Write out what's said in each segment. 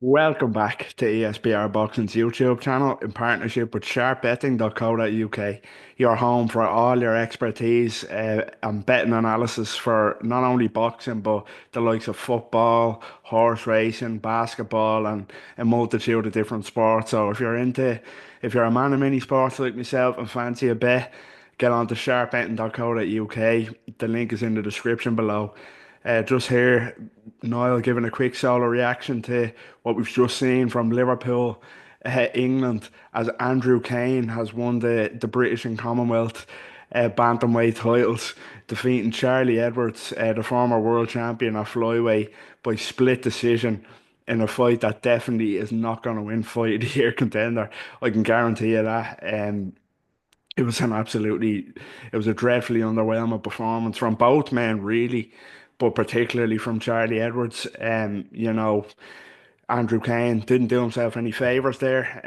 Welcome back to ESBR Boxing's YouTube channel in partnership with sharpbetting.co.uk, your home for all your expertise and betting analysis for not only boxing but the likes of football, horse racing, basketball, and a multitude of different sports. So if you're a man of many sports like myself and fancy a bet, get on to sharpbetting.co.uk. The link is in the description below. Just here, Niall giving a quick solo reaction to what we've just seen from Liverpool, England, as Andrew CAIN has won the British and Commonwealth bantamweight titles, defeating Charlie Edwards, the former world champion at flyweight, by split decision in a fight that definitely is not going to win fight of the year contender. I can guarantee you that. It was it was a dreadfully underwhelming performance from both men, really, but particularly from Charlie Edwards. Andrew CAIN didn't do himself any favors there,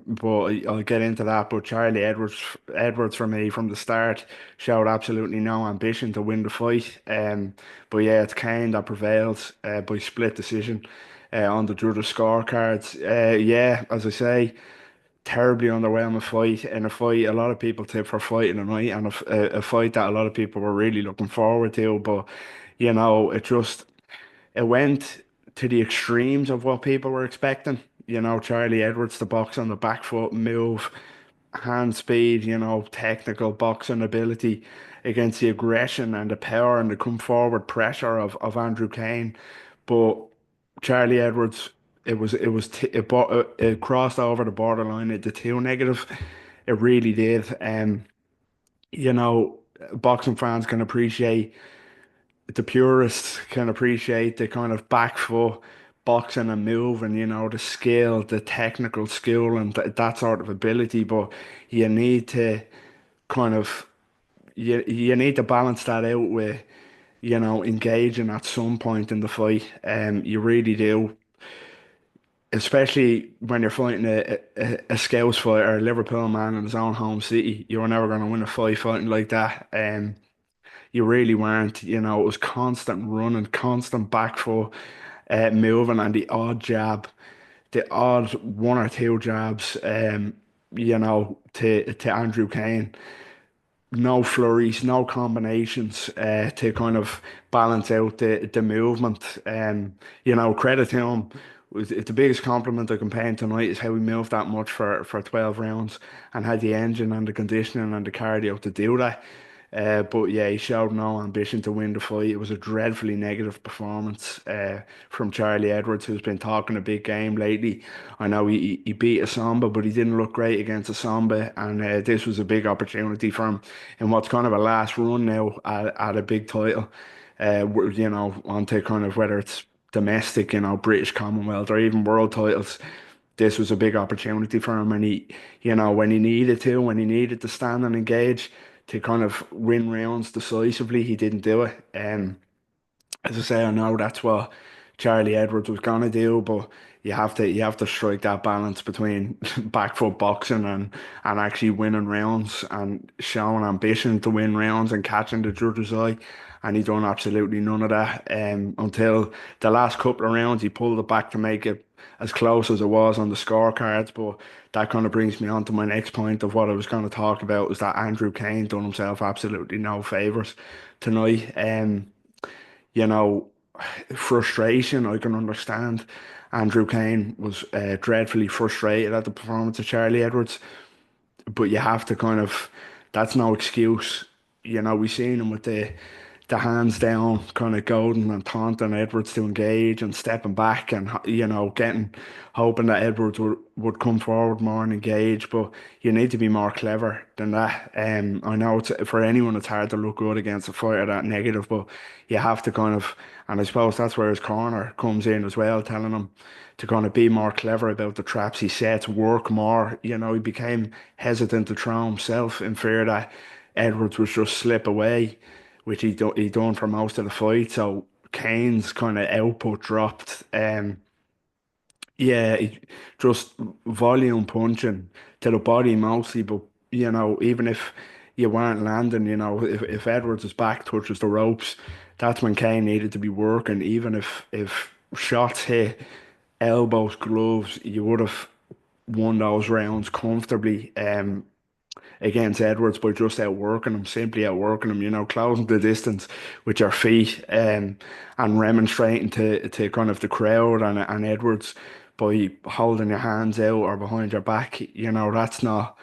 but I'll get into that. But Edwards for me from the start showed absolutely no ambition to win the fight. But yeah, it's CAIN that prevailed by split decision on the judges' scorecards. Yeah, as I say, terribly underwhelming fight. In a fight a lot of people tip for fight in the night, and a fight that a lot of people were really looking forward to. But it went to the extremes of what people were expecting. Charlie Edwards to box on the back foot, move, hand speed, technical boxing ability against the aggression and the power and the come forward pressure of Andrew CAIN. But Charlie Edwards, it crossed over the borderline into too negative. It really did. You know, Boxing fans can appreciate, the purists can appreciate the kind of back foot boxing and moving, the skill, the technical skill, and that sort of ability. But you need to kind of you need to balance that out with, engaging at some point in the fight. You really do, especially when you're fighting a Scouse fighter, a Liverpool man in his own home city. You were never going to win a fight fighting like that. You really weren't. It was constant running, constant back foot moving, and the odd one or two jabs, to Andrew CAIN. No flurries, no combinations to kind of balance out the movement. Credit to him. The biggest compliment I can pay him tonight is how he moved that much for 12 rounds and had the engine and the conditioning and the cardio to do that. But yeah, he showed no ambition to win the fight. It was a dreadfully negative performance from Charlie Edwards, who's been talking a big game lately. I know he beat a Samba, but he didn't look great against a Samba, and this was a big opportunity for him in what's kind of a last run now at a big title. Onto kind of whether it's domestic, British Commonwealth or even world titles. This was a big opportunity for him, and when he needed to stand and engage to kind of win rounds decisively, he didn't do it. As I say, I know that's what Charlie Edwards was gonna do, but you have to strike that balance between back foot boxing and actually winning rounds and showing ambition to win rounds and catching the judge's eye. And he done absolutely none of that until the last couple of rounds. He pulled it back to make it as close as it was on the scorecards. But that kind of brings me on to my next point of what I was going to talk about, was that Andrew CAIN done himself absolutely no favors tonight. You know, Frustration, I can understand. Andrew CAIN was dreadfully frustrated at the performance of Charlie Edwards, but you have to kind of, that's no excuse. We seen him with the hands down, kind of goading and taunting Edwards to engage and stepping back and hoping that Edwards would come forward more and engage. But you need to be more clever than that. I know for anyone it's hard to look good against a fighter that negative, but you have to kind of, and I suppose that's where his corner comes in as well, telling him to kind of be more clever about the traps he sets, work more. He became hesitant to throw himself in fear that Edwards would just slip away, which he done for most of the fight. So CAIN's kind of output dropped. Yeah, just volume punching to the body mostly, but even if you weren't landing, if Edwards' back touches the ropes, that's when CAIN needed to be working. Even if shots hit elbows, gloves, you would have won those rounds comfortably. Against Edwards by just outworking him, simply outworking him, closing the distance with your feet, and remonstrating to kind of the crowd and Edwards by holding your hands out or behind your back. That's not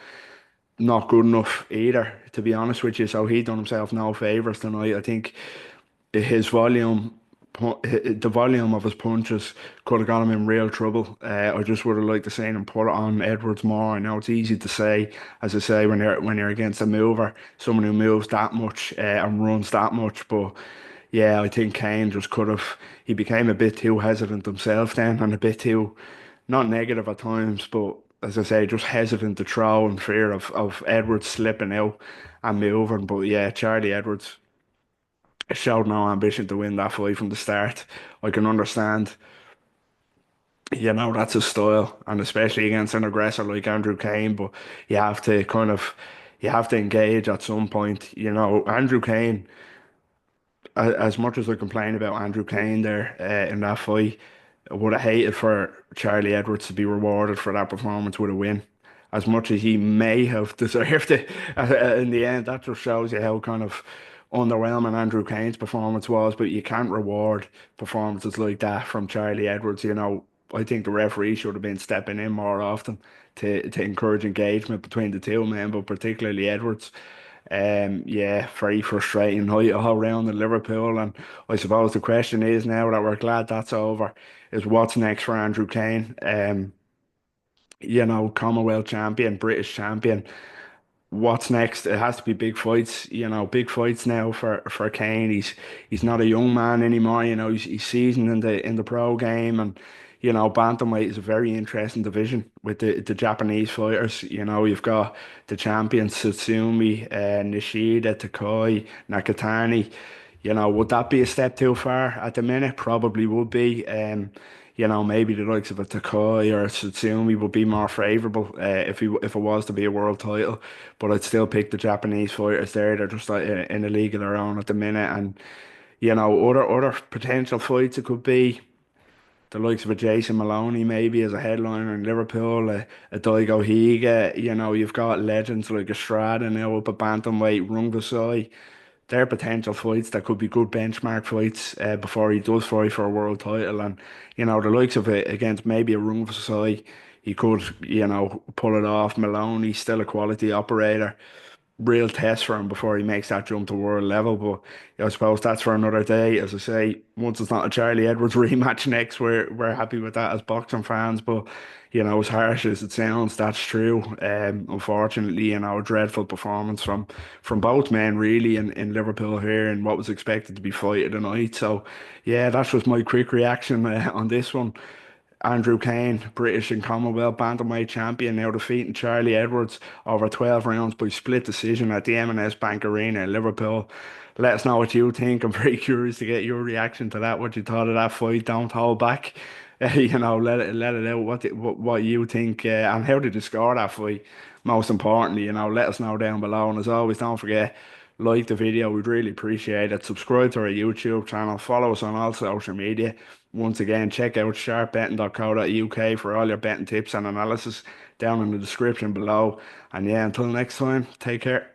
good enough either, to be honest with you. So he done himself no favours tonight. I think his the volume of his punches could have got him in real trouble. I just would have liked to see him put it on Edwards more. I know it's easy to say, as I say, when you're against a mover, someone who moves that much and runs that much. But yeah, I think Kane just could have. He became a bit too hesitant himself then, and a bit too not negative at times, but as I say, just hesitant to throw in fear of Edwards slipping out and moving. But yeah, Charlie Edwards showed no ambition to win that fight from the start. I can understand, that's his style, and especially against an aggressor like Andrew Kane, but you have to kind of you have to engage at some point. Andrew Kane, as much as I complain about Andrew Kane there in that fight, I would have hated for Charlie Edwards to be rewarded for that performance with a win. As much as he may have deserved it, in the end, that just shows you how kind of underwhelming Andrew Kane's performance was. But you can't reward performances like that from Charlie Edwards. I think the referee should have been stepping in more often to encourage engagement between the two men, but particularly Edwards. Yeah, very frustrating night all round in Liverpool. And I suppose the question is, now that we're glad that's over, is what's next for Andrew Kane? Commonwealth champion, British champion. What's next? It has to be big fights, big fights now for Kane. He's not a young man anymore, he's seasoned in the pro game. And bantamweight is a very interesting division with the Japanese fighters. You've got the champions Tsutsumi, Nishida, Takai, Nakatani. Would that be a step too far at the minute? Probably would be. Maybe the likes of a Takai or a Tsutsumi would be more favourable if it was to be a world title. But I'd still pick the Japanese fighters there. They're just like in a league of their own at the minute. And other potential fights it could be the likes of a Jason Maloney maybe as a headliner in Liverpool, a Daigo Higa. You've got legends like Estrada now up at bantamweight, Rungvisai. They're potential fights that could be good benchmark fights before he does fight for a world title. And the likes of it against maybe a Rungvisai, he could pull it off. Maloney still a quality operator, real test for him before he makes that jump to world level. But I suppose that's for another day. As I say, once it's not a Charlie Edwards rematch next, we're happy with that as boxing fans. But as harsh as it sounds, that's true. Unfortunately, a dreadful performance from both men really in Liverpool here and what was expected to be fight of the night. So yeah, that's just my quick reaction on this one. Andrew Kane, British and Commonwealth Bantamweight champion, now defeating Charlie Edwards over 12 rounds by split decision at the M&S Bank Arena in Liverpool. Let us know what you think. I'm very curious to get your reaction to that. What you thought of that fight. Don't hold back. Let it out. What you think and how did you score that fight? Most importantly, let us know down below. And as always, don't forget, like the video. We'd really appreciate it. Subscribe to our YouTube channel. Follow us on all social media. Once again, check out sharpbetting.co.uk for all your betting tips and analysis down in the description below. And yeah, until next time, take care.